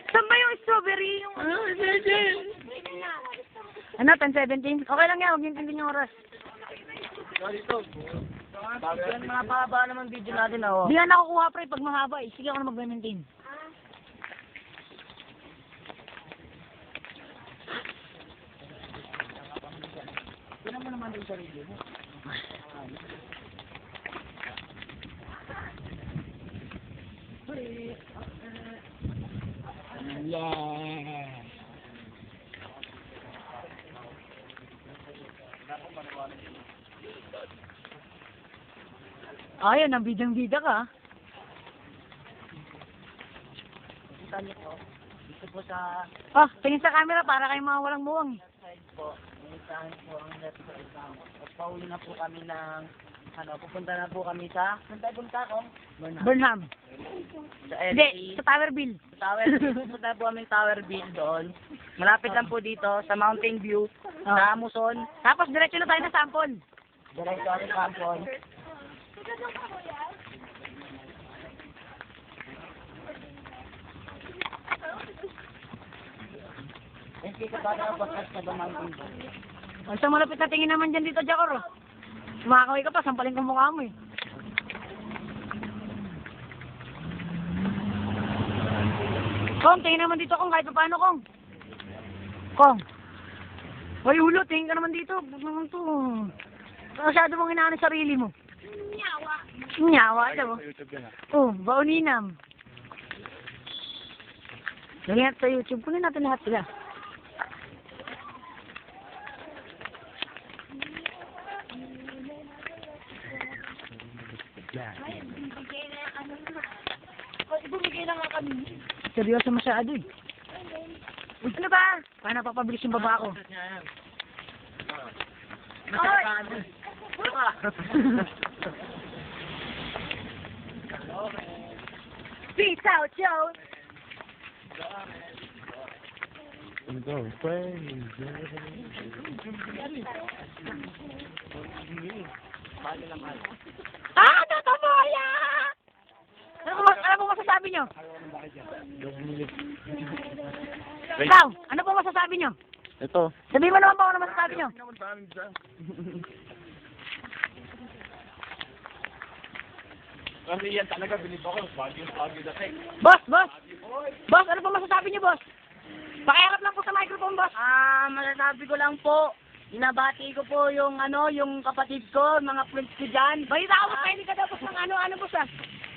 Saan ba yung strawberry? Yung ano, 10:17? Okay lang yan, huwag yung tingin yung oras. Mga pahaba naman video natin, oh. Di nga nakukuha pre pag mahaba eh. Sige ako na mag-maintain. Tignan mo naman yung sarili mo. Yeah. Ayun, ang bidang-bida ka. Kita niyo po, dito po sa Oh, tingin sa camera para kayo mga walang muwang. left side po, may saan po ang left side namin. At pauwi na po kami ng, pupunta na po kami sa, saan tayo punta ko? Burnham. Sa Hindi, LA. sa Towerville. Sa Towerville. Pupunta po kami Towerville doon. Malapit lang po dito sa Mountain View, sa Amuson. Tapos diretso na tayo na sample. Diretso kami sa Amuson. Hindi ka ba nakapagkas sa Mountain View? Ang sa malapit na tingin naman dyan dito, Jacor. Sumakaway ka pa, sampalin ko mukha mo eh. Kong, tingin naman dito kung kahit pa paano, Kong. Kong. Hoy, ulo, tingin ka naman dito. Ba't naman to? Masyado mong inaano sarili mo. Nyawa. Nyawa, daw. Oh, bauninam. Ganyan sa YouTube, kunin natin lahat sila. Bumigay na nga kami. Seryoso masyado eh. Ano ba? Paano papabilis yung baba ko? Peace out, Joe! Ah, tatamoya! Ano po masasabi nyo? Ikaw, ano po masasabi nyo? Ito. Sabihin mo naman po ano masasabi nyo. Kasi yan talaga, bilib ako. Bagyo dati. Boss, boss! Boss, ano po masasabi nyo, boss? Pakiharap lang po sa microphone, boss. Masasabi ko lang po, binabati ko po yung yung kapatid ko, mga friends ko dyan. Balita ko, hindi ka daw boss ng ano, boss ah.